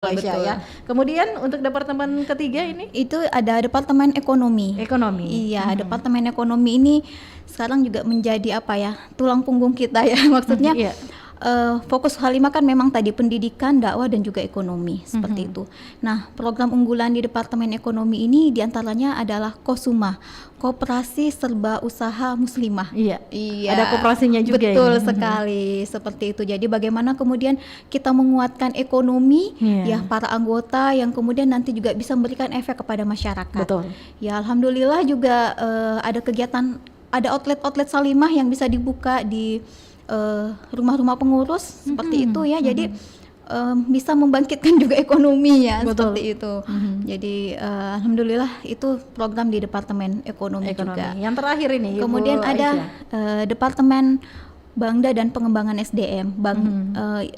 Aisyah Betul. ya. Kemudian untuk departemen ketiga ini Itu ada Departemen Ekonomi. ekonomi. Iya, Departemen Ekonomi ini sekarang juga menjadi apa ya, tulang punggung kita ya. Maksudnya Iya. fokus Halimah kan memang tadi pendidikan, dakwah dan juga ekonomi seperti itu. Nah, program unggulan di Departemen Ekonomi ini diantaranya adalah KOSUMA, Koperasi Serba Usaha Muslimah. Iya. Iya. Ada koperasinya juga Betul ini. sekali, seperti itu. Jadi bagaimana kemudian kita menguatkan ekonomi Iya. ya para anggota yang kemudian nanti juga bisa memberikan efek kepada masyarakat. Betul. Ya alhamdulillah juga ada kegiatan, ada outlet-outlet Salimah yang bisa dibuka di rumah-rumah pengurus seperti itu ya. Jadi bisa membangkitkan juga ekonomi ya. Betul. Seperti itu. Jadi alhamdulillah itu program di Departemen Ekonomi juga. Yang terakhir ini Ibu Kemudian ada Aisyah. Departemen Bangda dan Pengembangan SDM.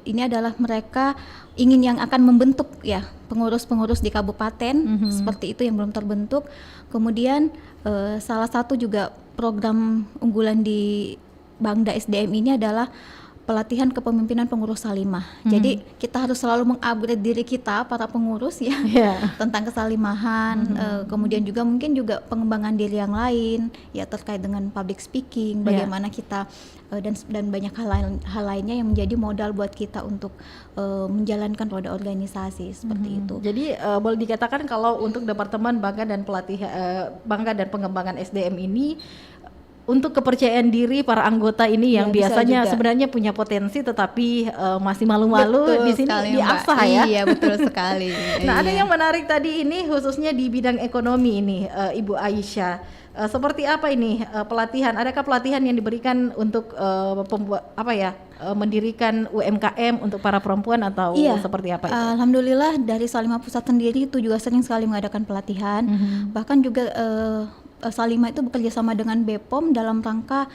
Ini adalah mereka yang akan membentuk ya pengurus-pengurus di kabupaten seperti itu yang belum terbentuk. Kemudian salah satu juga program unggulan di Bangda SDM ini adalah pelatihan kepemimpinan pengurus Salimah. Jadi kita harus selalu mengupgrade diri kita para pengurus ya tentang kesalimahan, kemudian juga mungkin juga pengembangan diri yang lain ya terkait dengan public speaking, bagaimana kita dan banyak hal lainnya yang menjadi modal buat kita untuk menjalankan roda organisasi seperti itu. Jadi boleh dikatakan kalau untuk Departemen Bangga dan Bangga dan Pengembangan SDM ini untuk kepercayaan diri para anggota ini yang biasanya sebenarnya punya potensi tetapi masih malu-malu di sini diasah ya. Iya, betul sekali. Nah, ada yang menarik tadi ini khususnya di bidang ekonomi ini Ibu Aisyah. Seperti apa ini pelatihan? Adakah pelatihan yang diberikan untuk mendirikan UMKM untuk para perempuan atau seperti apa itu? Alhamdulillah dari Salimah Pusat sendiri itu juga sering sekali mengadakan pelatihan. Bahkan juga Salimah itu bekerja sama dengan BPOM dalam rangka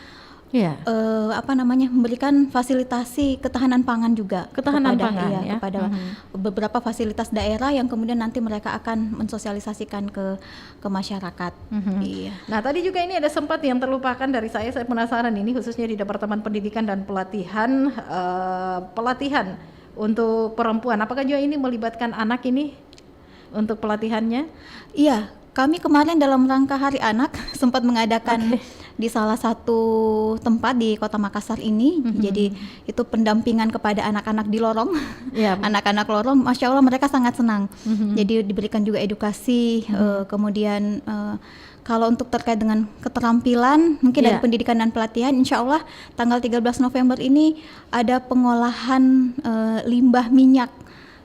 memberikan fasilitasi ketahanan pangan juga kepada beberapa fasilitas daerah yang kemudian nanti mereka akan mensosialisasikan ke masyarakat. Iya. Nah, tadi juga ini ada sempat yang terlupakan dari saya penasaran ini khususnya di Departemen Pendidikan dan Pelatihan pelatihan untuk perempuan. Apakah juga ini melibatkan anak ini untuk pelatihannya? Iya. Kami kemarin dalam rangka Hari Anak sempat mengadakan di salah satu tempat di Kota Makassar ini. Jadi itu pendampingan kepada anak-anak di lorong. Anak-anak lorong, Masya Allah mereka sangat senang. Jadi diberikan juga edukasi, kemudian kalau untuk terkait dengan keterampilan mungkin dari pendidikan dan pelatihan, insya Allah tanggal 13 November ini ada pengolahan limbah minyak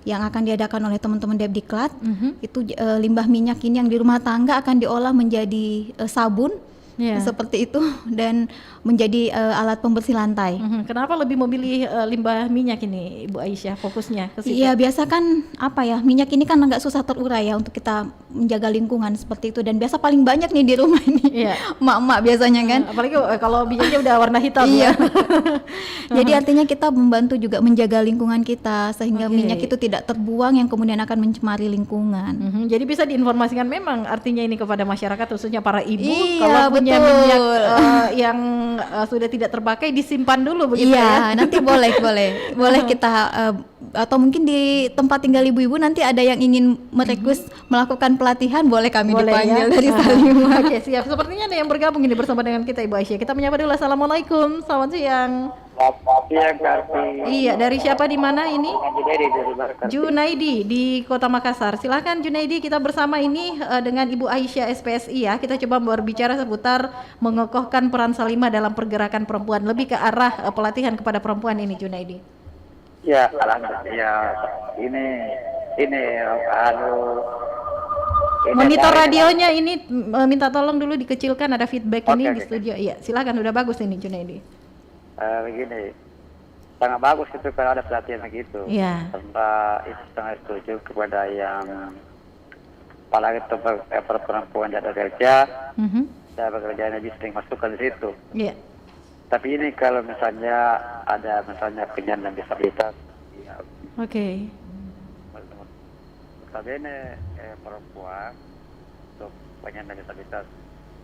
yang akan diadakan oleh teman-teman Depdiklat. Itu limbah minyak ini yang di rumah tangga akan diolah menjadi sabun seperti itu dan menjadi alat pembersih lantai. Kenapa lebih memilih limbah minyak ini Ibu Aisyah fokusnya ke situ? Iya, biasa kan minyak ini kan agak susah terurai ya untuk kita menjaga lingkungan seperti itu, dan biasa paling banyak nih di rumah ini emak-emak biasanya kan. Apalagi kalau minyaknya udah warna hitam Jadi artinya kita membantu juga menjaga lingkungan kita sehingga minyak itu tidak terbuang yang kemudian akan mencemari lingkungan. Jadi bisa diinformasikan memang artinya ini kepada masyarakat khususnya para ibu kalau punya minyak yang sudah tidak terpakai disimpan dulu begitu ya. Nanti boleh kita atau mungkin di tempat tinggal ibu-ibu nanti ada yang ingin merequest melakukan pelatihan, boleh kami dipanggil dari Salimah. Oke, siap. Sepertinya ada yang bergabung ini bersama dengan kita Ibu Aisyah. Kita menyapa dulu. Assalamualaikum. Selamat siang. Iya, dari siapa di mana ini? Junaidi di Kota Makassar. Silahkan Junaidi, kita bersama ini dengan Ibu Aisyah SPSI ya. Kita coba berbicara seputar mengokohkan peran Salimah dalam pergerakan perempuan, lebih ke arah pelatihan kepada perempuan ini Junaidi. Ya, alhamdulillah. Ini monitor radionya ini minta tolong dulu dikecilkan, ada feedback ini di studio. Iya, silakan, udah bagus ini Junaidi. Begini, sangat bagus itu kalau ada pelatihan begitu. Tanpa itu sangat setuju kepada yang apalagi perempuan yang ada kerja, saya bekerjanya bisa sering masukkan di situ. Tapi ini kalau misalnya ada penyandang disabilitas, notabene perempuan untuk penyandang disabilitas,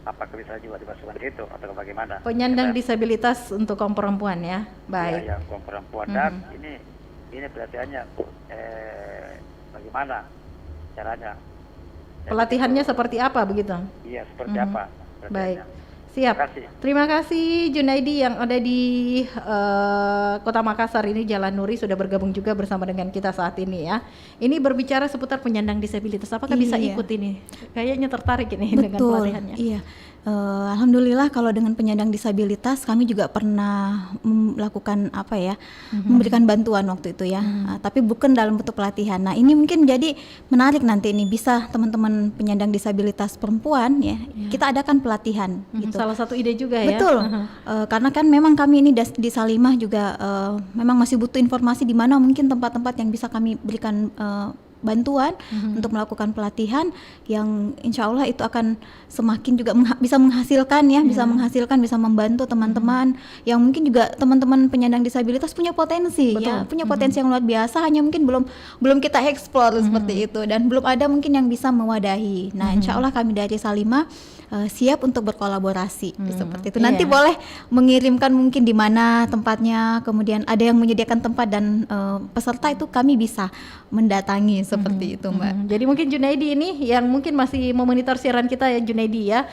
apakah bisa juga dimasukkan di situ atau bagaimana? Penyandang disabilitas untuk kaum perempuan ya, baik. Ya, yang kaum perempuan dan ini pelatihannya gimana caranya. Pelatihannya seperti apa begitu? Iya, seperti apa. Baik. Siap. Terima kasih Junaidi yang ada di Kota Makassar ini, Jalan Nuri, sudah bergabung juga bersama dengan kita saat ini ya. Ini berbicara seputar penyandang disabilitas. Apakah bisa ikut ini? Kayaknya tertarik ini dengan pelatihannya. Iya. Alhamdulillah kalau dengan penyandang disabilitas kami juga pernah melakukan memberikan bantuan waktu itu ya, tapi bukan dalam bentuk pelatihan. Nah ini mungkin jadi menarik nanti ini bisa teman-teman penyandang disabilitas perempuan ya, kita adakan pelatihan gitu. Salah satu ide juga ya. Betul, karena kan memang kami ini di Salimah juga memang masih butuh informasi di mana mungkin tempat-tempat yang bisa kami berikan bantuan untuk melakukan pelatihan yang insya Allah itu akan semakin juga bisa menghasilkan ya, bisa membantu teman-teman yang mungkin juga teman-teman penyandang disabilitas punya potensi. Ya, punya potensi yang luar biasa, hanya mungkin belum kita eksplor seperti itu dan belum ada mungkin yang bisa mewadahi. Nah insya Allah kami dari Salimah siap untuk berkolaborasi seperti itu. Nanti boleh mengirimkan mungkin di mana tempatnya, kemudian ada yang menyediakan tempat dan peserta itu kami bisa mendatangi seperti itu Mbak. Jadi mungkin Junaidi ini yang mungkin masih memonitor siaran kita ya Junaidi ya,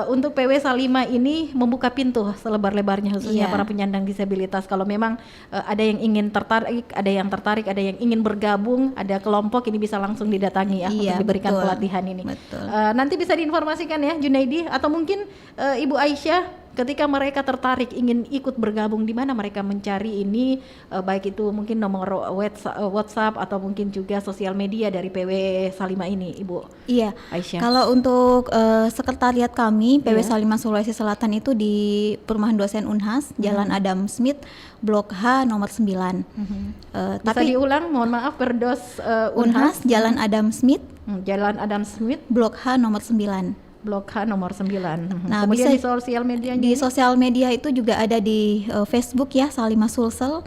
untuk PW Salimah ini membuka pintu selebar-lebarnya khususnya para penyandang disabilitas. Kalau memang ada yang ingin tertarik, ada yang ingin bergabung, ada kelompok, ini bisa langsung didatangi ya untuk diberikan pelatihan ini. Nanti bisa diinformasikan ya Junaidi, atau mungkin Ibu Aisyah ketika mereka tertarik ingin ikut bergabung, di mana mereka mencari ini, baik itu mungkin nomor WhatsApp atau mungkin juga sosial media dari PW Salimah ini, Ibu Aisyah. Kalau untuk sekretariat kami PW Salimah Sulawesi Selatan itu di Perumahan Dosen Unhas, Jalan Adam Smith, Blok H nomor 9. Bisa diulang, mohon maaf, Perdos Unhas, Jalan Adam Smith, Jalan Adam Smith, Blok H nomor 9. Blok H nomor 9. Nah, kemudian bisa di sosial medianya? Di sosial media itu juga ada di Facebook ya, Salimah Sulsel.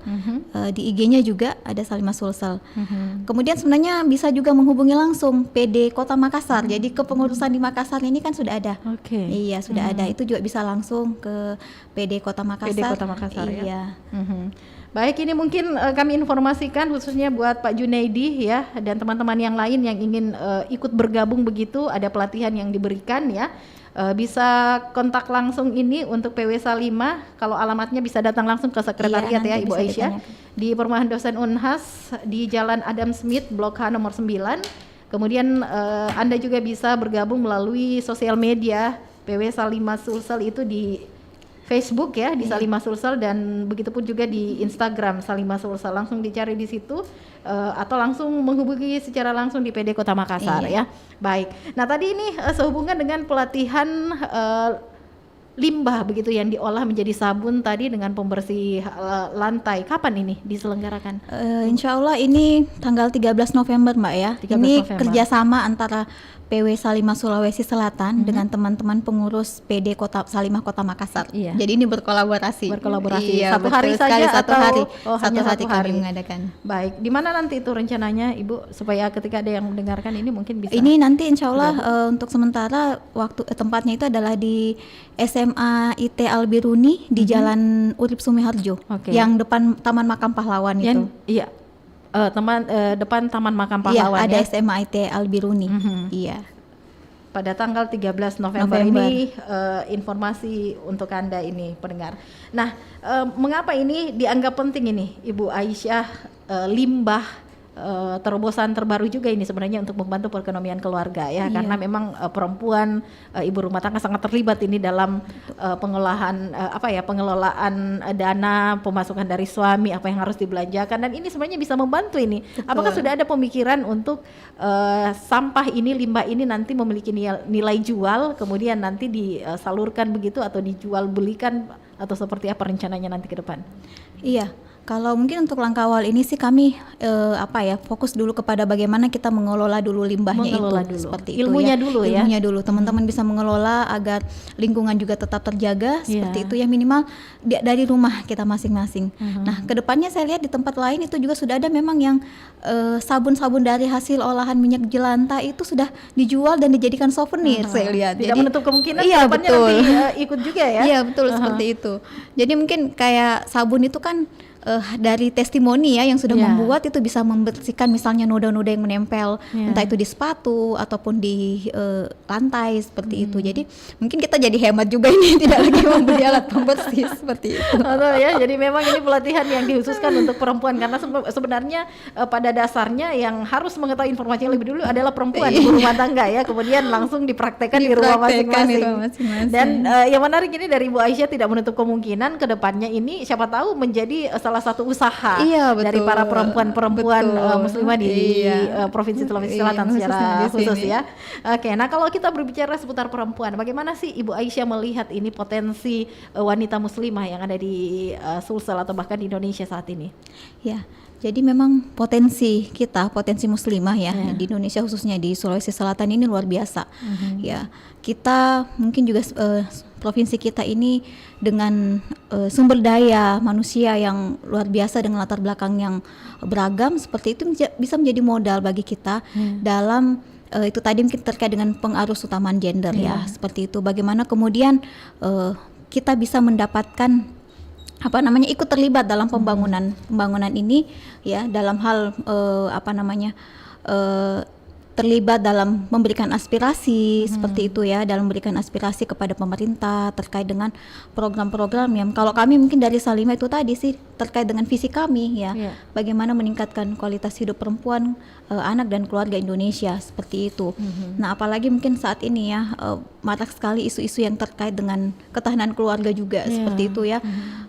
Di IG-nya juga ada Salimah Sulsel. Kemudian sebenarnya bisa juga menghubungi langsung PD Kota Makassar. Jadi kepengurusan di Makassar ini kan sudah ada. Iya, sudah ada. Itu juga bisa langsung ke PD Kota Makassar. PD Kota Makassar ya. Baik, ini mungkin kami informasikan khususnya buat Pak Junaidi ya dan teman-teman yang lain yang ingin ikut bergabung begitu, ada pelatihan yang diberikan ya. Bisa kontak langsung ini untuk PW Salimah. Kalau alamatnya bisa datang langsung ke sekretariat ya Ibu Aisyah. Di Perumahan Dosen Unhas di Jalan Adam Smith, Blok H nomor 9. Kemudian Anda juga bisa bergabung melalui sosial media PW Salimah Sulsel itu di Facebook ya, di Salimah Sulsel, dan begitupun juga di Instagram Salimah Sulsel. Langsung dicari di situ atau langsung menghubungi secara langsung di PD Kota Makassar ya. Baik. Nah, tadi ini sehubungan dengan pelatihan limbah begitu yang diolah menjadi sabun tadi dengan pembersih lantai. Kapan ini diselenggarakan? Insya Allah ini tanggal 13 November Mbak ya. Ini November. Kerjasama antara PW Salimah Sulawesi Selatan dengan teman-teman pengurus PD Salimah Kota Makassar. Jadi ini berkolaborasi. Iya, satu hari saja satu atau hari. Hanya satu hari kami mengadakan. Baik. Di mana nanti itu rencananya Ibu, supaya ketika ada yang mendengarkan ini mungkin bisa? Ini nanti insya Allah untuk sementara tempatnya itu adalah di SMA IT Albiruni di Jalan Urip Sumiharjo, yang depan Taman Makam Pahlawan itu. Iya. Depan Taman Makam Pahlawan. Iya, ada SMA IT Albiruni. Iya. Pada tanggal 13 November. Ini informasi untuk Anda ini pendengar. Nah, mengapa ini dianggap penting ini Ibu Aisyah, limbah terobosan terbaru juga ini sebenarnya untuk membantu perekonomian keluarga ya, karena memang perempuan ibu rumah tangga sangat terlibat ini dalam pengolahan pengelolaan dana pemasukan dari suami, apa yang harus dibelanjakan, dan ini sebenarnya bisa membantu ini. Apakah sudah ada pemikiran untuk sampah ini, limbah ini nanti memiliki nilai jual, kemudian nanti disalurkan begitu atau dijual belikan, atau seperti apa rencananya nanti ke depan? Iya. Kalau mungkin untuk langkah awal ini sih kami fokus dulu kepada bagaimana kita mengelola dulu limbahnya seperti ilmunya itu ya. Ilmunya dulu teman-teman bisa mengelola agar lingkungan juga tetap terjaga seperti itu ya, minimal dari rumah kita masing-masing. Nah, kedepannya saya lihat di tempat lain itu juga sudah ada memang yang sabun-sabun dari hasil olahan minyak jelantah itu sudah dijual dan dijadikan souvenir. Saya lihat tidak menutup kemungkinan kedepannya nanti ikut juga ya. Iya betul seperti itu. Jadi mungkin kayak sabun itu kan dari testimoni ya yang sudah membuat itu bisa membersihkan misalnya noda-noda yang menempel entah itu di sepatu ataupun di lantai seperti itu. Jadi mungkin kita jadi hemat juga ini tidak lagi membeli alat pembersih seperti itu. Betul ya. Jadi memang ini pelatihan yang dikhususkan untuk perempuan karena sebenarnya pada dasarnya yang harus mengetahui informasi yang lebih dulu adalah perempuan ibu rumah tangga ya. Kemudian langsung dipraktekkan di rumah masing-masing. Dan yang menarik ini dari Ibu Aisyah tidak menutup kemungkinan ke depannya ini siapa tahu menjadi salah satu usaha dari para perempuan-perempuan muslimah di Provinsi Sulawesi Selatan secara khusus ya. Oke, nah kalau kita berbicara seputar perempuan, bagaimana sih Ibu Aisyah melihat ini potensi wanita muslimah yang ada di Sulsel atau bahkan di Indonesia saat ini? Ya, jadi memang potensi muslimah ya di Indonesia khususnya di Sulawesi Selatan ini luar biasa. Ya, kita mungkin juga provinsi kita ini dengan sumber daya manusia yang luar biasa dengan latar belakang yang beragam seperti itu bisa menjadi modal bagi kita dalam itu tadi mungkin terkait dengan pengaruh utamaan gender ya seperti itu. Bagaimana kemudian kita bisa mendapatkan ikut terlibat dalam pembangunan ini ya dalam hal terlibat dalam memberikan aspirasi seperti itu ya, dalam memberikan aspirasi kepada pemerintah terkait dengan program-program yang kalau kami mungkin dari Salimah itu tadi sih terkait dengan visi kami ya, bagaimana meningkatkan kualitas hidup perempuan, anak dan keluarga Indonesia seperti itu. Nah apalagi mungkin saat ini ya marak sekali isu-isu yang terkait dengan ketahanan keluarga juga seperti itu ya,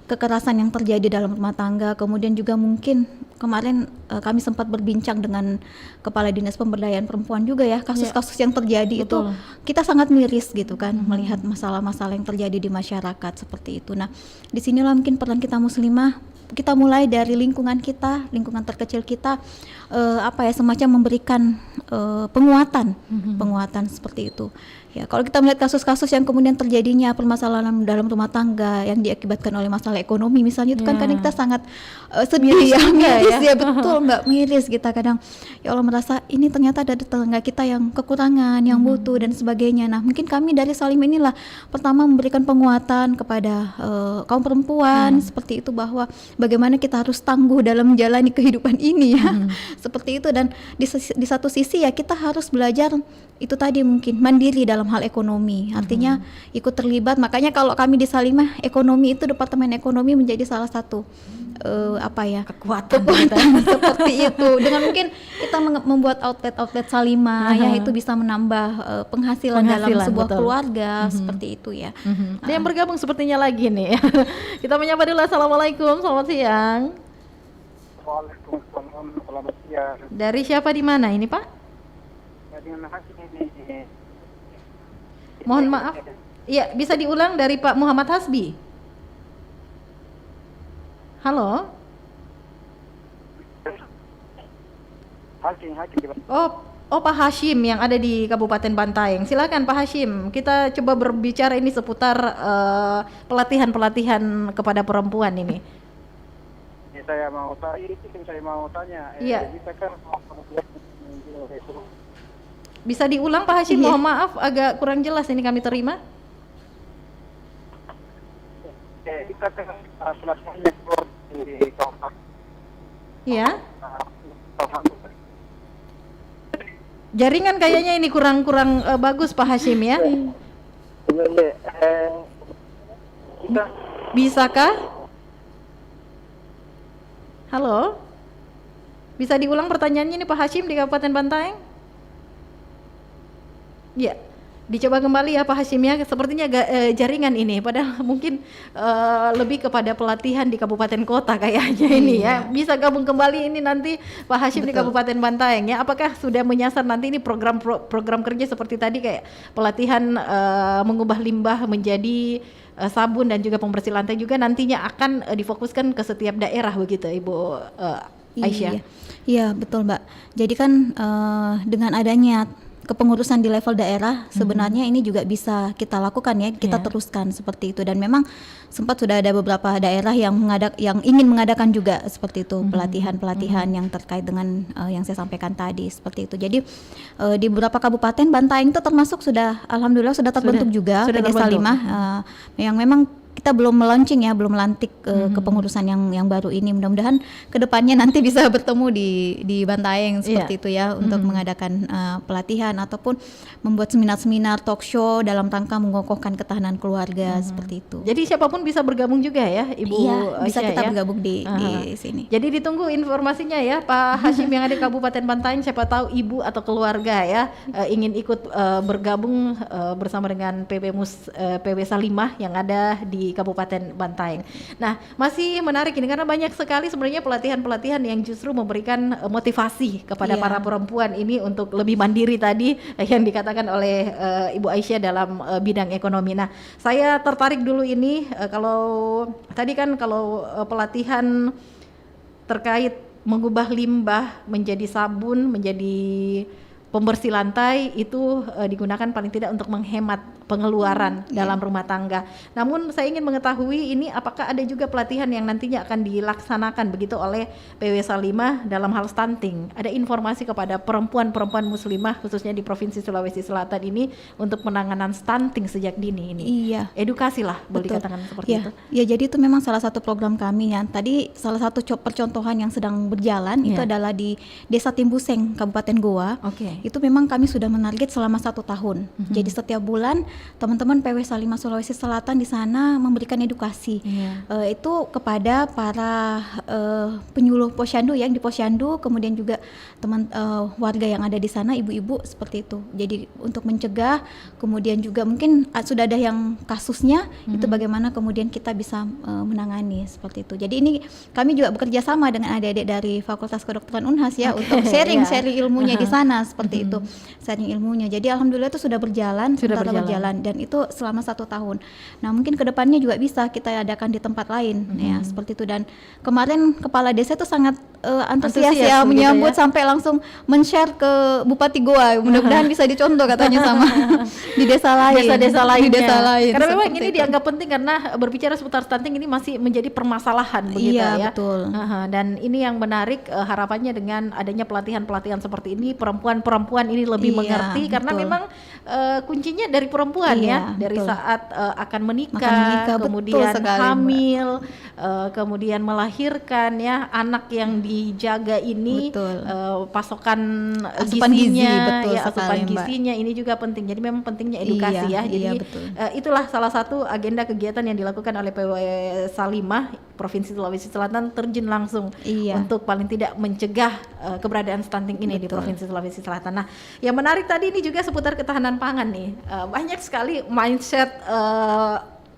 kekerasan yang terjadi dalam rumah tangga, kemudian juga mungkin kemarin kami sempat berbincang dengan Kepala Dinas Pemberdayaan Perempuan juga ya, kasus-kasus yang terjadi itu kita sangat miris gitu kan melihat masalah-masalah yang terjadi di masyarakat seperti itu. Nah, disinilah mungkin peran kita muslimah, kita mulai dari lingkungan kita, lingkungan terkecil kita, semacam memberikan penguatan seperti itu. Ya, kalau kita melihat kasus-kasus yang kemudian terjadinya permasalahan dalam rumah tangga yang diakibatkan oleh masalah ekonomi misalnya itu kan kadang kita sangat sedih miris ya betul Mbak, miris kita kadang ya Allah merasa ini ternyata ada tetangga kita yang kekurangan, yang butuh dan sebagainya. Nah, mungkin kami dari Salim inilah pertama memberikan penguatan kepada kaum perempuan seperti itu bahwa bagaimana kita harus tangguh dalam menjalani kehidupan ini ya. Seperti itu dan di satu sisi ya kita harus belajar itu tadi mungkin mandiri dalam hal ekonomi, artinya ikut terlibat. Makanya kalau kami di Salimah ekonomi itu Departemen Ekonomi menjadi salah satu kekuatan seperti itu. Dengan mungkin kita membuat outlet Salimah yang itu bisa menambah penghasilan dalam sebuah keluarga seperti itu ya. Ada yang bergabung sepertinya lagi nih. Kita menyapa dulu. Assalamualaikum, selamat siang. Waalaikumsalam, selamat siang. Dari siapa di mana ini Pak? Mohon maaf. Iya, bisa diulang dari Pak Muhammad Hasbi. Halo. Oh Pak Hashim yang ada di Kabupaten Bantaeng. Silakan Pak Hashim. Kita coba berbicara ini seputar pelatihan kepada perempuan ini. Saya mau tanya. Iya. Bisa diulang Pak Hashim, mohon maaf agak kurang jelas ini kami terima. Kita ya. Jaringan kayaknya ini kurang bagus Pak Hashim ya. Bisakah? Halo? Bisa diulang pertanyaannya ini Pak Hashim di Kabupaten Bantaeng? Ya, dicoba kembali ya Pak Hashim ya. Sepertinya jaringan ini, padahal mungkin lebih kepada pelatihan di kabupaten kota kayaknya ini ya. Bisa gabung kembali ini nanti Pak Hashim di Kabupaten Bantaeng ya. Apakah sudah menyasar nanti ini program kerja seperti tadi kayak pelatihan mengubah limbah menjadi sabun dan juga pembersih lantai juga nantinya akan difokuskan ke setiap daerah begitu Ibu Aisyah? Iya betul Mbak. Jadi kan dengan adanya kepengurusan di level daerah sebenarnya ini juga bisa kita lakukan ya, kita teruskan seperti itu. Dan memang sempat sudah ada beberapa daerah yang ingin mengadakan juga seperti itu pelatihan yang terkait dengan yang saya sampaikan tadi seperti itu. Jadi di beberapa kabupaten Bantaeng itu termasuk sudah alhamdulillah sudah terbentuk juga PD Salimah yang memang kita belum meluncing ya, belum melantik kepengurusan yang baru ini. Mudah-mudahan kedepannya nanti bisa bertemu di Bantaeng seperti itu ya, untuk mengadakan pelatihan ataupun membuat seminar-seminar talk show dalam rangka mengokohkan ketahanan keluarga seperti itu. Jadi siapapun bisa bergabung juga ya, Ibu. Iya, bisa Aisyah, kita ya? bergabung di sini. Jadi ditunggu informasinya ya, Pak Hashim yang ada di Kabupaten Bantaeng. Siapa tahu ibu atau keluarga ya ingin ikut bergabung bersama dengan PB Salimah yang ada di Kabupaten Bantaeng. Nah, masih menarik ini karena banyak sekali sebenarnya pelatihan-pelatihan yang justru memberikan motivasi kepada para perempuan ini untuk lebih mandiri tadi yang dikatakan oleh Ibu Aisyah dalam bidang ekonomi. Nah, saya tertarik dulu ini kalau tadi kan kalau pelatihan terkait mengubah limbah menjadi sabun, menjadi pembersih lantai itu digunakan paling tidak untuk menghemat pengeluaran dalam rumah tangga. Namun saya ingin mengetahui ini apakah ada juga pelatihan yang nantinya akan dilaksanakan begitu oleh PW Salimah dalam hal stunting. Ada informasi kepada perempuan-perempuan muslimah khususnya di Provinsi Sulawesi Selatan ini untuk penanganan stunting sejak dini ini. Iya. Edukasi lah boleh dikatakan seperti itu. Ya, jadi itu memang salah satu program kami ya. Tadi salah satu percontohan yang sedang berjalan itu adalah di Desa Timbuseng, Kabupaten Goa. Itu memang kami sudah menarget selama 1 tahun. Jadi setiap bulan teman-teman PW Salimah Sulawesi Selatan di sana memberikan edukasi itu kepada para penyuluh posyandu yang di posyandu, kemudian juga teman warga yang ada di sana, ibu-ibu seperti itu. Jadi untuk mencegah, kemudian juga mungkin sudah ada yang kasusnya itu bagaimana kemudian kita bisa menangani seperti itu. Jadi ini kami juga bekerja sama dengan adik-adik dari Fakultas Kedokteran Unhas ya untuk sharing ilmunya di sana seperti itu, sharing ilmunya. Jadi alhamdulillah itu sudah berjalan, berjalan dan itu selama 1 tahun. Nah mungkin kedepannya juga bisa kita adakan di tempat lain ya seperti itu. Dan kemarin kepala desa itu sangat antusias ya menyambut sampai langsung men-share ke Bupati Goa. Mudah-mudahan bisa dicontoh katanya sama di desa lain. Desa-desa lain. Karena memang ini itu dianggap penting karena berbicara seputar stunting ini masih menjadi permasalahan begitu ya. Betul. Dan ini yang menarik harapannya dengan adanya pelatihan-pelatihan seperti ini perempuan-perempuan ini lebih mengerti karena memang kuncinya dari perempuan ya, dari saat akan menikah kemudian hamil, kemudian melahirkan ya, anak yang dijaga ini pasokan gizinya, asupan gizinya ini juga penting. Jadi memang pentingnya edukasi ya. Jadi itulah salah satu agenda kegiatan yang dilakukan oleh PW Salimah Provinsi Sulawesi Selatan, terjun langsung untuk paling tidak mencegah keberadaan stunting ini di Provinsi Sulawesi Selatan. Nah, yang menarik tadi ini juga seputar ketahanan pangan nih. Banyak sekali mindset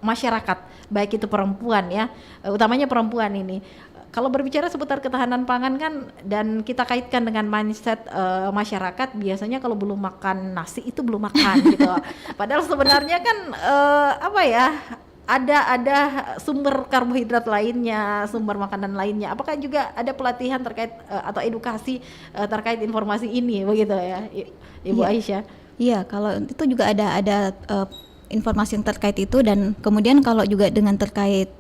masyarakat, baik itu perempuan ya, utamanya perempuan ini. Kalau berbicara seputar ketahanan pangan kan, dan kita kaitkan dengan mindset masyarakat, biasanya kalau belum makan nasi itu belum makan gitu. Padahal sebenarnya kan ada sumber karbohidrat lainnya, sumber makanan lainnya. Apakah juga ada pelatihan terkait atau edukasi terkait informasi ini begitu ya, Ibu Aisyah? Iya, kalau itu juga ada informasi yang terkait itu. Dan kemudian kalau juga dengan terkait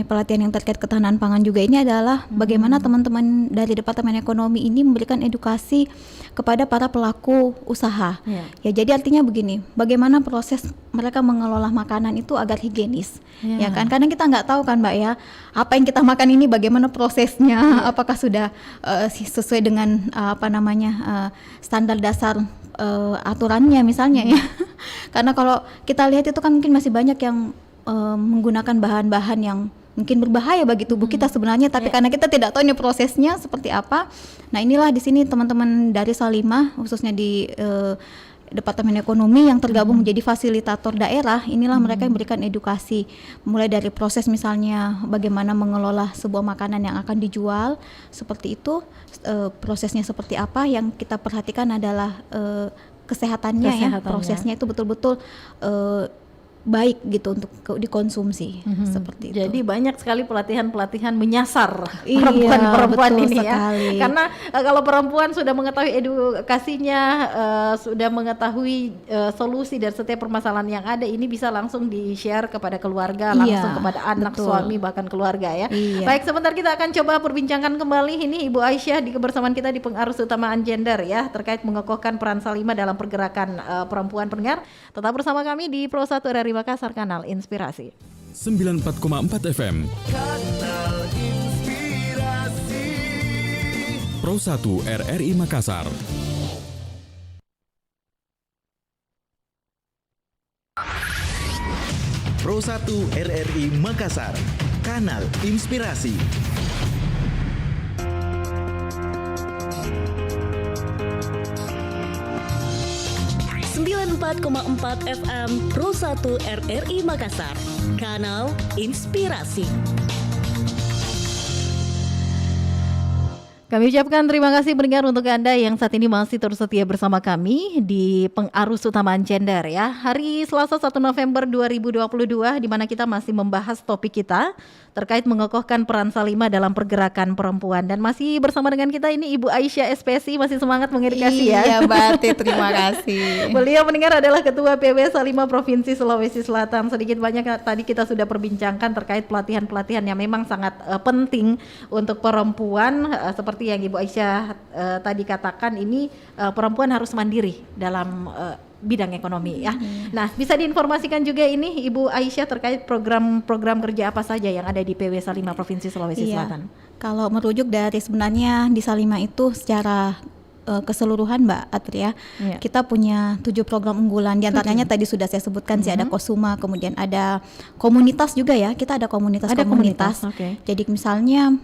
pelatihan yang terkait ketahanan pangan juga ini adalah bagaimana teman-teman dari Departemen Ekonomi ini memberikan edukasi kepada para pelaku usaha. Ya, jadi artinya begini, bagaimana proses mereka mengelola makanan itu agar higienis. Ya kan, kadang kita nggak tahu kan Mbak ya, apa yang kita makan ini bagaimana prosesnya, apakah sudah sesuai dengan standar dasar aturannya misalnya ya. Karena kalau kita lihat itu kan mungkin masih banyak yang menggunakan bahan-bahan yang mungkin berbahaya bagi tubuh kita sebenarnya, tapi karena kita tidak tahu ini prosesnya seperti apa. Nah inilah di sini teman-teman dari Salimah khususnya di Departemen Ekonomi yang tergabung menjadi fasilitator daerah, inilah mereka yang memberikan edukasi mulai dari proses misalnya bagaimana mengelola sebuah makanan yang akan dijual seperti itu, prosesnya seperti apa. Yang kita perhatikan adalah kesehatannya ya, prosesnya itu betul-betul baik gitu untuk dikonsumsi seperti itu. Jadi banyak sekali pelatihan-pelatihan menyasar perempuan-perempuan ini sekali. Ya. Karena kalau perempuan sudah mengetahui edukasinya, sudah mengetahui solusi dari setiap permasalahan yang ada, ini bisa langsung di-share kepada keluarga, langsung kepada anak, suami, bahkan keluarga ya. Baik, sebentar kita akan coba perbincangkan kembali ini Ibu Aisyah di kebersamaan kita di pengarus utamaan gender ya, terkait mengokohkan peran Salimah dalam pergerakan perempuan. Pendengar, tetap bersama kami di Pro 1 RRI Makassar, Kanal Inspirasi. 94,4 FM. Kanal Inspirasi. Pro 1 RRI Makassar. Pro 1 RRI Makassar, Kanal Inspirasi. .4 FM Pro 1 RRI Makassar, Kanal Inspirasi. Kami ucapkan terima kasih pendengar untuk Anda yang saat ini masih terus setia bersama kami di Pengarus Utamaan Gender ya. Hari Selasa 1 November 2022 di mana kita masih membahas topik kita terkait mengokohkan peran Salimah dalam pergerakan perempuan. Dan masih bersama dengan kita ini Ibu Aisyah SPSI, masih semangat mengedukasi ya. Iya Mbak Ati, terima kasih. Beliau pendengar adalah Ketua PW Salimah Provinsi Sulawesi Selatan. Sedikit banyak tadi kita sudah perbincangkan terkait pelatihan-pelatihan yang memang sangat penting untuk perempuan, seperti yang Ibu Aisyah tadi katakan, ini perempuan harus mandiri dalam bidang ekonomi ya. Nah, bisa diinformasikan juga ini Ibu Aisyah terkait program-program kerja apa saja yang ada di PW Salimah Provinsi Sulawesi Selatan. Kalau merujuk dari sebenarnya di Salimah itu secara keseluruhan Mbak Atria, kita punya 7 program unggulan. Di antaranya tadi sudah saya sebutkan sih, ada Kosuma, kemudian ada komunitas juga ya. Kita ada komunitas. Okay. Jadi misalnya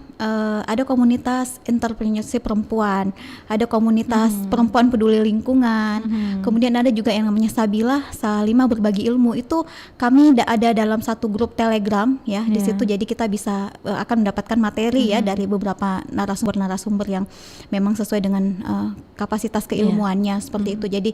ada komunitas entrepreneurship perempuan, ada komunitas perempuan peduli lingkungan, kemudian ada juga yang namanya Salimah Berbagi Ilmu. Itu kami ada dalam satu grup Telegram ya. Di situ jadi kita bisa akan mendapatkan materi ya dari beberapa narasumber yang memang sesuai dengan kapasitas keilmuannya seperti itu. Jadi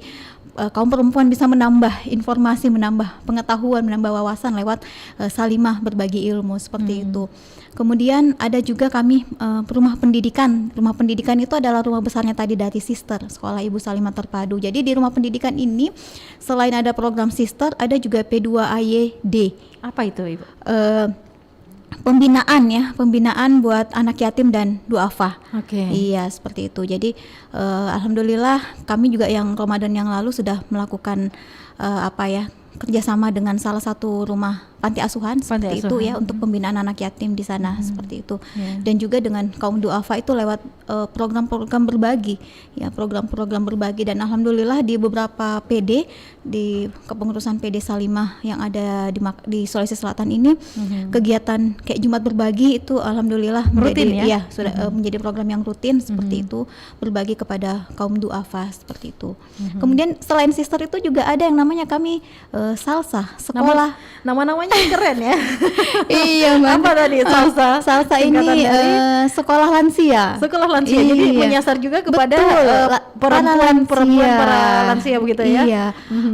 kaum perempuan bisa menambah informasi, menambah pengetahuan, menambah wawasan lewat Salimah Berbagi Ilmu seperti itu. Kemudian ada juga kami rumah pendidikan. Rumah pendidikan itu adalah rumah besarnya tadi dari Sister, Sekolah Ibu Salimah Terpadu. Jadi di rumah pendidikan ini selain ada program Sister, ada juga P2AYD. Apa itu Ibu? Pembinaan buat anak yatim dan duafa. Iya, seperti itu. Jadi alhamdulillah kami juga yang Ramadan yang lalu sudah melakukan kerjasama dengan salah satu rumah panti asuhan seperti itu ya, untuk pembinaan anak yatim di sana seperti itu. Dan juga dengan kaum duafa itu lewat program-program berbagi ya, program-program berbagi. Dan alhamdulillah di beberapa PD di kepengurusan PD Salimah yang ada di Sulawesi Selatan ini, kegiatan kayak Jumat berbagi itu alhamdulillah rutin menjadi sudah menjadi program yang rutin seperti itu, berbagi kepada kaum duafa seperti itu. Kemudian selain Sister itu juga ada yang namanya kami Salsa, sekolah. Nama-namanya keren ya. Iya Mbak. Apa tadi Salsa? Salsa ini sekolah lansia. Sekolah lansia. Iya. Jadi menyasar juga kepada perempuan para lansia begitu ya. Iya.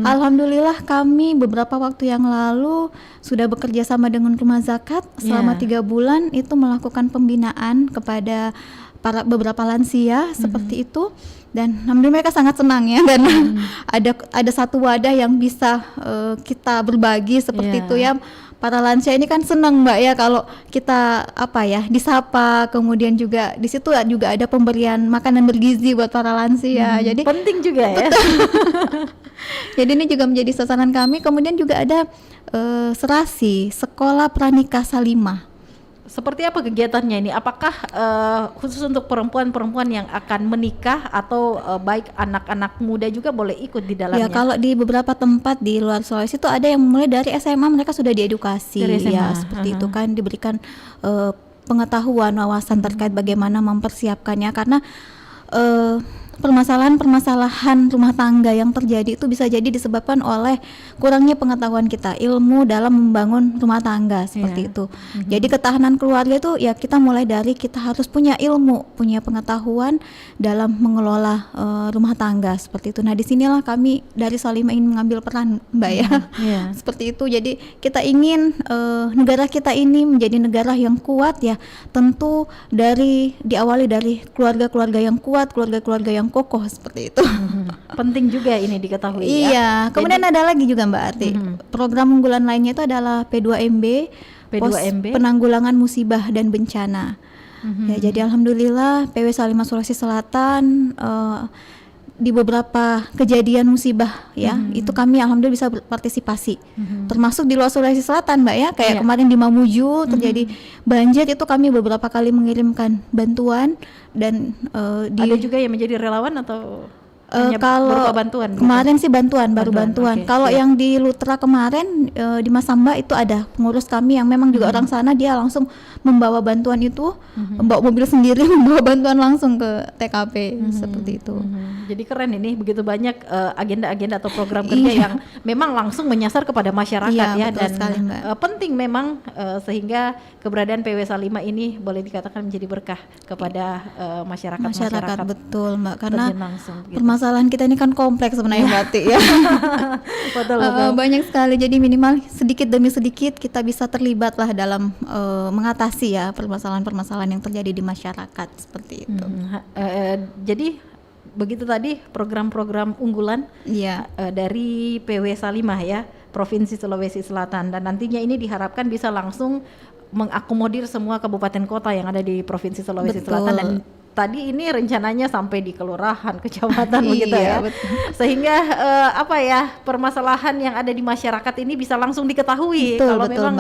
Alhamdulillah kami beberapa waktu yang lalu sudah bekerja sama dengan Rumah Zakat selama 3 bulan itu melakukan pembinaan kepada beberapa lansia seperti itu. Dan alhamdulillah mereka sangat senang ya, dan ada satu wadah yang bisa kita berbagi seperti itu ya. Para lansia ini kan senang Mbak ya kalau kita disapa, kemudian juga di situ juga ada pemberian makanan bergizi buat para lansia. Jadi penting juga ya. Jadi ini juga menjadi sasaran kami. Kemudian juga ada Serasi, Sekolah Pranikah Salimah. Seperti apa kegiatannya ini? Apakah khusus untuk perempuan-perempuan yang akan menikah atau baik anak-anak muda juga boleh ikut di dalamnya? Ya, kalau di beberapa tempat di luar Sulawesi itu ada yang mulai dari SMA mereka sudah diedukasi ya, seperti itu kan, diberikan pengetahuan, wawasan terkait bagaimana mempersiapkannya, karena permasalahan rumah tangga yang terjadi itu bisa jadi disebabkan oleh kurangnya pengetahuan kita, ilmu dalam membangun rumah tangga seperti itu. Jadi ketahanan keluarga itu ya kita mulai dari kita harus punya ilmu, punya pengetahuan dalam mengelola rumah tangga seperti itu. Nah, disinilah kami dari Salimah ingin mengambil peran Mbak ya. Seperti itu. Jadi kita ingin negara kita ini menjadi negara yang kuat ya, tentu diawali dari keluarga-keluarga yang kuat, keluarga-keluarga yang kokoh seperti itu. Penting juga ini diketahui ya. Iya. Kemudian ada lagi juga Mbak Ati, program unggulan lainnya itu adalah P2MB, Pos Penanggulangan Musibah dan Bencana. Ya, jadi alhamdulillah PW Salimah Sulawesi Selatan di beberapa kejadian musibah ya, itu kami alhamdulillah bisa berpartisipasi. Termasuk di luar Sulawesi Selatan Mbak ya, kayak kemarin di Mamuju terjadi banjir, itu kami beberapa kali mengirimkan bantuan dan ada juga yang menjadi relawan atau hanya kalau berupa bantuan? Kemarin sih baru bantuan. Okay, kalau yang di Lutra kemarin di Masamba itu ada pengurus kami yang memang juga orang sana, dia langsung membawa bantuan itu, membawa mobil sendiri membawa bantuan langsung ke TKP seperti itu. Jadi keren ini, begitu banyak agenda-agenda atau program kerja yang memang langsung menyasar kepada masyarakat ya, dan sekali, penting memang sehingga keberadaan PW Salimah ini boleh dikatakan menjadi berkah kepada masyarakat. Betul Mbak, karena langsung, gitu. Permasalahan kita ini kan kompleks sebenarnya Mbak Ti ya. betul. Banyak sekali, jadi minimal sedikit demi sedikit kita bisa terlibat lah dalam mengatasi ya permasalahan-permasalahan yang terjadi di masyarakat seperti itu. Jadi begitu tadi program-program unggulan dari PW Salimah ya, Provinsi Sulawesi Selatan, dan nantinya ini diharapkan bisa langsung mengakomodir semua kabupaten kota yang ada di Provinsi Sulawesi Selatan, dan tadi ini rencananya sampai di kelurahan, kecamatan begitu ya. Betul. Sehingga permasalahan yang ada di masyarakat ini bisa langsung diketahui kalau memang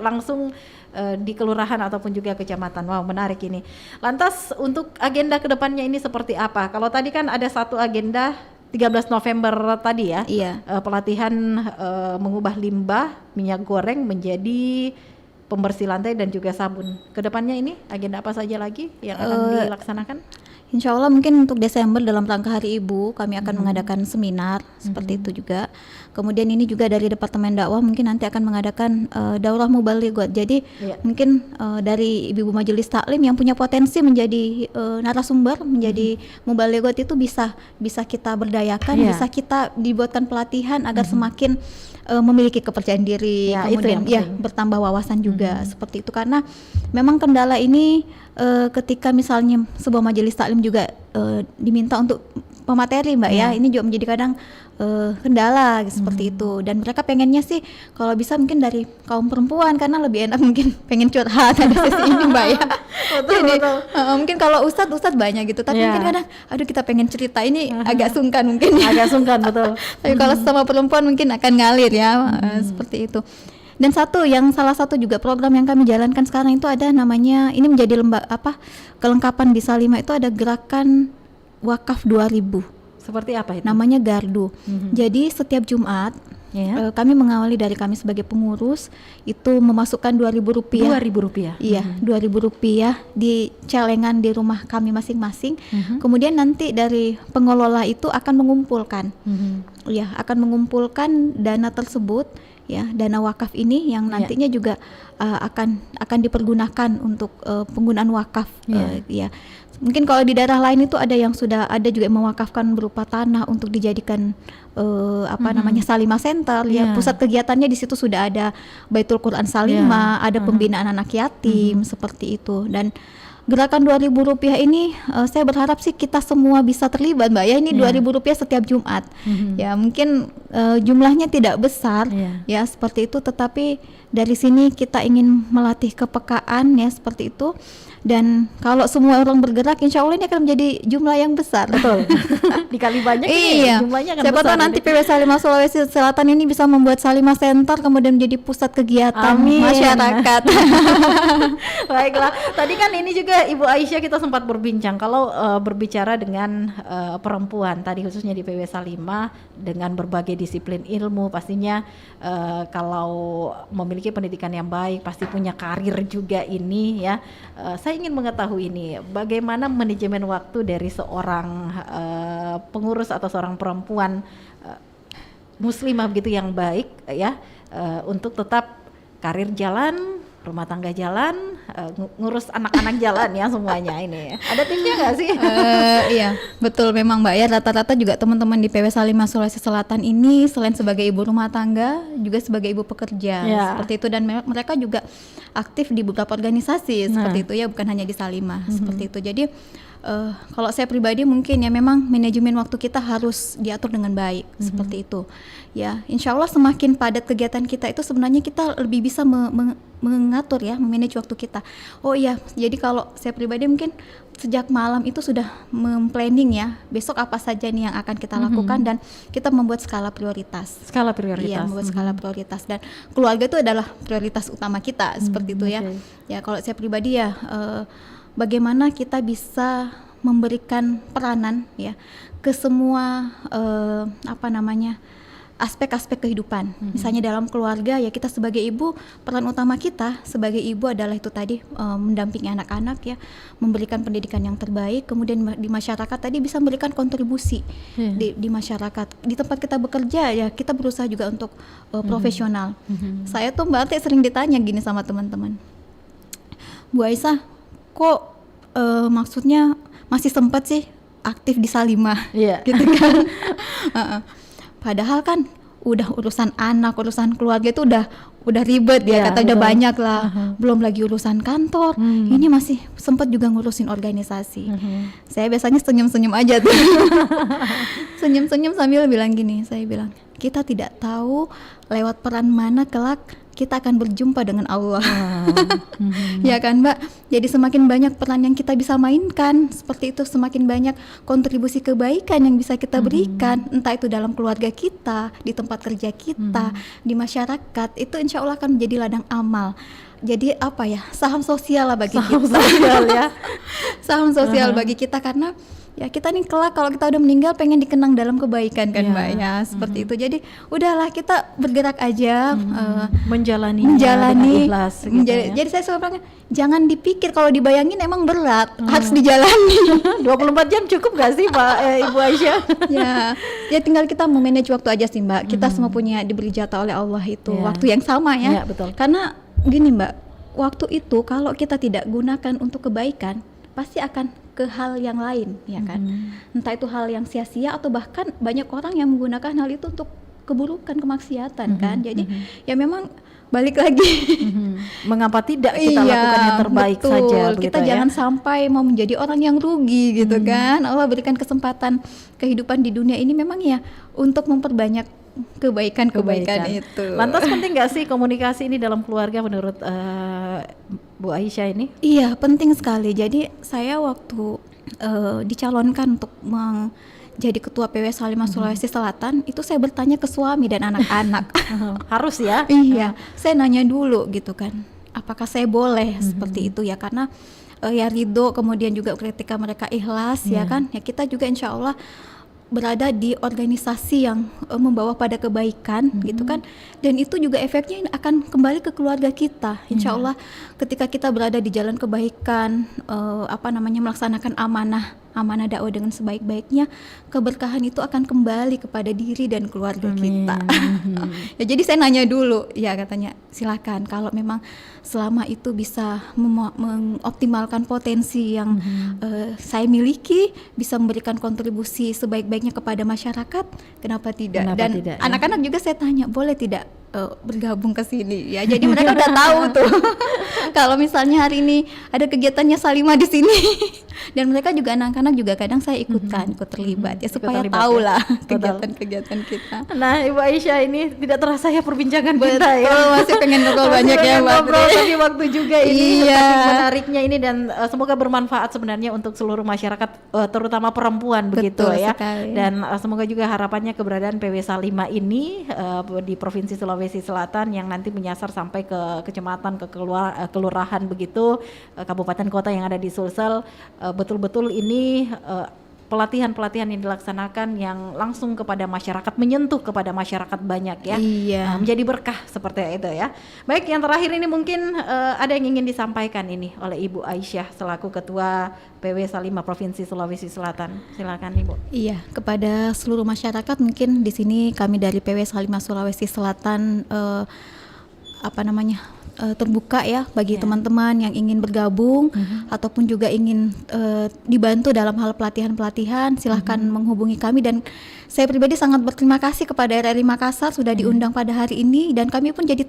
langsung di kelurahan ataupun juga kecamatan. Wow, menarik ini. Lantas untuk agenda kedepannya ini seperti apa? Kalau tadi kan ada satu agenda 13 November tadi ya. Pelatihan mengubah limbah minyak goreng menjadi pembersih lantai dan juga sabun. Kedepannya ini agenda apa saja lagi yang akan dilaksanakan? Insya Allah mungkin untuk Desember dalam rangka Hari Ibu kami akan mengadakan seminar seperti itu juga. Kemudian ini juga dari Departemen Dakwah mungkin nanti akan mengadakan daurah mubalighat. Jadi mungkin dari ibu-ibu majelis taklim yang punya potensi menjadi narasumber, menjadi mubalighat itu bisa kita berdayakan, bisa kita dibuatkan pelatihan agar semakin memiliki kepercayaan diri, kemudian bertambah wawasan juga seperti itu. Karena memang kendala ini ketika misalnya sebuah majelis taklim juga diminta untuk pemateri Mbak ya, ini juga menjadi kadang kendala seperti itu, dan mereka pengennya sih kalau bisa mungkin dari kaum perempuan karena lebih enak, mungkin pengen curhat ada sesi ini Mbak ya. Betul. Mungkin kalau ustadz banyak gitu, tapi mungkin kadang aduh kita pengen cerita ini agak sungkan mungkin. Agak sungkan betul. Tapi kalau sama perempuan mungkin akan ngalir ya, seperti itu. Dan salah satu juga program yang kami jalankan sekarang itu ada namanya, ini menjadi kelengkapan di Salimah itu ada gerakan wakaf 2000. Seperti apa itu? Namanya Gardu. Jadi setiap Jumat kami mengawali dari kami sebagai pengurus itu memasukkan Rp2.000. Rp2.000. Iya, Rp2.000 di celengan di rumah kami masing-masing. Kemudian nanti dari pengelola itu akan mengumpulkan, akan mengumpulkan dana tersebut, ya, dana wakaf ini yang nantinya juga akan dipergunakan untuk penggunaan wakaf. Mungkin kalau di daerah lain itu ada yang sudah ada juga yang mewakafkan berupa tanah untuk dijadikan Salimah Center, ya, pusat kegiatannya di situ sudah ada Baitul Quran Salimah, ada pembinaan anak yatim seperti itu. Dan gerakan Rp2.000 ini saya berharap sih kita semua bisa terlibat Mbak ya, ini Rp2.000 setiap Jumat. Ya mungkin jumlahnya tidak besar ya seperti itu, tetapi dari sini kita ingin melatih kepekaan ya seperti itu. Dan kalau semua orang bergerak, insya Allah ini akan menjadi jumlah yang besar. Betul. Dikali banyak jumlahnya akan siapa besar. Tahu nanti PW Salimah Sulawesi Selatan ini bisa membuat Salimah Center kemudian menjadi pusat kegiatan masyarakat. Baiklah, tadi kan ini juga Ibu Aisyah kita sempat berbincang kalau berbicara dengan perempuan tadi khususnya di PW Salimah dengan berbagai disiplin ilmu, pastinya kalau memiliki pendidikan yang baik pasti punya karir juga ini ya. Saya ingin mengetahui ini bagaimana manajemen waktu dari seorang pengurus atau seorang perempuan muslimah begitu yang baik ya, untuk tetap karir jalan, rumah tangga jalan, ngurus anak-anak jalan ya semuanya ini. Ada tipsnya nggak sih? Iya, betul memang Mbak ya, rata-rata juga teman-teman di PW Salimah Sulawesi Selatan ini selain sebagai ibu rumah tangga juga sebagai ibu pekerja seperti itu, dan mereka juga aktif di beberapa organisasi seperti itu ya, bukan hanya di Salimah seperti itu. Jadi Kalau saya pribadi mungkin ya memang manajemen waktu kita harus diatur dengan baik, seperti itu. Ya, insya Allah semakin padat kegiatan kita itu sebenarnya kita lebih bisa mengatur ya, memanage waktu kita. Oh iya, jadi kalau saya pribadi mungkin sejak malam itu sudah memplanning ya, besok apa saja nih yang akan kita lakukan dan kita membuat skala prioritas. Skala prioritas. Iya, membuat skala prioritas, dan keluarga itu adalah prioritas utama kita, seperti itu ya. Ya, kalau saya pribadi ya bagaimana kita bisa memberikan peranan ya ke semua aspek-aspek kehidupan. Misalnya dalam keluarga ya, kita sebagai ibu, peran utama kita sebagai ibu adalah itu tadi, mendampingi anak-anak ya, memberikan pendidikan yang terbaik. Kemudian di masyarakat tadi bisa memberikan kontribusi di masyarakat. Di tempat kita bekerja ya, kita berusaha juga untuk profesional. Saya tuh Mbak Ate sering ditanya gini sama teman-teman, Bu Aisyah, kok maksudnya masih sempat sih aktif di Salimah, gitu kan? Padahal kan udah urusan anak, urusan keluarga itu udah ribet ya, kata udah banyak lah, belum lagi urusan kantor. Ini masih sempat juga ngurusin organisasi. Saya biasanya senyum-senyum aja tuh. Senyum-senyum sambil bilang gini, saya bilang, kita tidak tahu lewat peran mana kelak kita akan berjumpa dengan Allah. Ya kan Mbak? Jadi semakin banyak peran yang kita bisa mainkan, seperti itu semakin banyak kontribusi kebaikan yang bisa kita berikan, entah itu dalam keluarga kita, di tempat kerja kita, di masyarakat, itu insya Allah akan menjadi ladang amal. Jadi apa ya, saham sosial lah bagi kita. Sosial ya. Saham sosial bagi kita, karena ya kita nih kelak kalau kita udah meninggal pengen dikenang dalam kebaikan kan Mbak ya, seperti itu. Jadi udahlah kita bergerak aja, menjalani ikhlas, gitu ya. Jadi saya selalu bilang, jangan dipikir, kalau dibayangin emang berat, harus dijalani. 24 jam cukup gak sih Pak Ibu Aisyah? Ya tinggal kita memanage waktu aja sih Mbak. Kita semua punya, diberi jatah oleh Allah itu waktu yang sama ya. Betul. Karena gini Mbak, waktu itu kalau kita tidak gunakan untuk kebaikan, pasti akan ke hal yang lain, ya kan? Entah itu hal yang sia-sia atau bahkan banyak orang yang menggunakan hal itu untuk keburukan, kemaksiatan kan? Jadi ya memang balik lagi, mengapa tidak kita lakukan yang terbaik saja? Kita jangan sampai mau menjadi orang yang rugi gitu kan? Allah berikan kesempatan kehidupan di dunia ini memang ya untuk memperbanyak kebaikan itu. Lantas penting nggak sih komunikasi ini dalam keluarga menurut Bu Aisyah ini? Iya, penting sekali. Jadi saya waktu dicalonkan untuk jadi ketua PW Salimah Sulawesi Selatan, itu saya bertanya ke suami dan anak-anak. Harus ya? Iya, saya nanya dulu gitu kan, apakah saya boleh seperti itu ya, karena ya ridho, kemudian juga ketika mereka ikhlas ya kan, ya kita juga insya Allah berada di organisasi yang membawa pada kebaikan gitu kan, dan itu juga efeknya akan kembali ke keluarga kita insya Allah. Ketika kita berada di jalan kebaikan, melaksanakan amanah dakwah dengan sebaik-baiknya, keberkahan itu akan kembali kepada diri dan keluarga kita. Ya, jadi saya nanya dulu ya, katanya silakan kalau memang selama itu bisa mengoptimalkan potensi yang saya miliki, bisa memberikan kontribusi sebaik-baiknya kepada masyarakat, kenapa tidak? Dan anak-anak juga saya tanya, boleh tidak bergabung ke sini ya. Jadi mereka udah tahu tuh kalau misalnya hari ini ada kegiatannya Salimah di sini. Dan mereka juga anak-anak juga kadang saya ikut terlibat ya, supaya tahu lah kegiatan-kegiatan kita. Nah Ibu Aisyah, ini tidak terasa ya perbincangan kita ya. Masih pengen ngobrol banyak ya Mbak. Tapi waktu juga ini menariknya ini, dan semoga bermanfaat sebenarnya untuk seluruh masyarakat, terutama perempuan. Begitu ya. Sekali. Dan semoga juga harapannya keberadaan PW Salimah ini di Provinsi Sulawesi Selatan yang nanti menyasar sampai ke kecamatan, ke kelurahan begitu, kabupaten kota yang ada di Sulsel, betul-betul ini pelatihan-pelatihan yang dilaksanakan yang langsung kepada masyarakat, menyentuh kepada masyarakat banyak ya. Menjadi berkah seperti itu ya. Baik, yang terakhir ini mungkin ada yang ingin disampaikan ini oleh Ibu Aisyah selaku Ketua PW Salimah Provinsi Sulawesi Selatan. Silakan Ibu. Iya, kepada seluruh masyarakat mungkin di sini kami dari PW Salimah Sulawesi Selatan terbuka ya bagi teman-teman yang ingin bergabung ataupun juga ingin dibantu dalam hal pelatihan-pelatihan, silahkan menghubungi kami. Dan saya pribadi sangat berterima kasih kepada RRI Makassar sudah diundang pada hari ini, dan kami pun jadi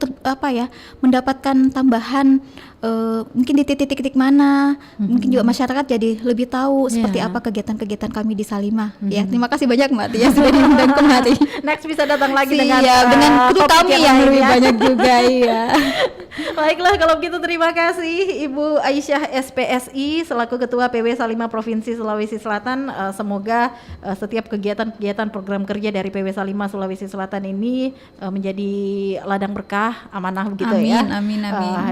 mendapatkan tambahan mungkin di titik-titik mana, mungkin juga masyarakat jadi lebih tahu seperti apa kegiatan-kegiatan kami di Salimah. Ya, terima kasih banyak Mbak Tia sudah diundang kemari. Next bisa datang lagi dengan kru kami yang lebih banyak juga. Iya. Baiklah, kalau begitu terima kasih Ibu Aisyah SPSI selaku Ketua PW Salimah Provinsi Sulawesi Selatan. Semoga setiap kegiatan-kegiatan program kerja dari PW Salimah Sulawesi Selatan ini menjadi ladang berkah, amanah begitu ya. Amin.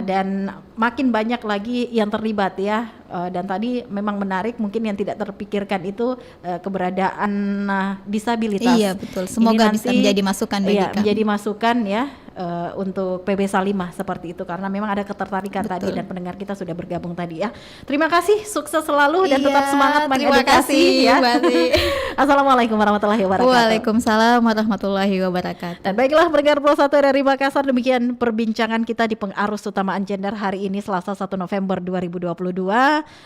Dan makin banyak lagi yang terlibat ya. Dan tadi memang menarik, mungkin yang tidak terpikirkan itu keberadaan disabilitas. Iya betul. Semoga bisa menjadi masukan bagi kami. Menjadi masukan ya untuk PB Salimah seperti itu, karena memang ada ketertarikan tadi dan pendengar kita sudah bergabung tadi ya. Terima kasih, sukses selalu dan tetap semangat mengedukasi ya. Assalamualaikum warahmatullahi wabarakatuh. Waalaikumsalam warahmatullahi wabarakatuh. Dan baiklah pendengar Pro 1 RRI Makassar, demikian perbincangan kita di pengarus utamaan gender hari ini Selasa 1 November 2022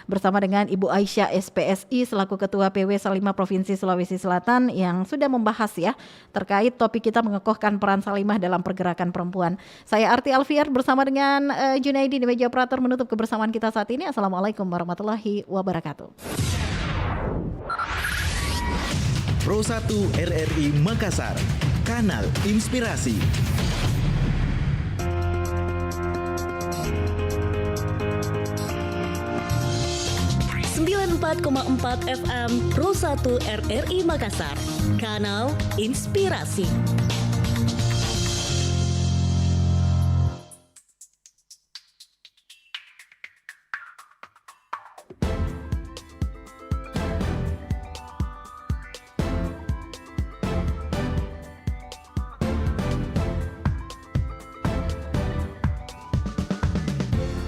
bersama dengan Ibu Aisyah SPSI selaku Ketua PW Salimah Provinsi Sulawesi Selatan yang sudah membahas ya terkait topik kita mengekohkan peran Salimah dalam pergerakan perempuan. Saya Arti Alfiar bersama dengan Junaidi di meja operator menutup kebersamaan kita saat ini. Assalamualaikum warahmatullahi wabarakatuh. Pro 1 RRI Makassar, Kanal Inspirasi. 94,4 FM Pro 1 RRI Makassar, Kanal Inspirasi.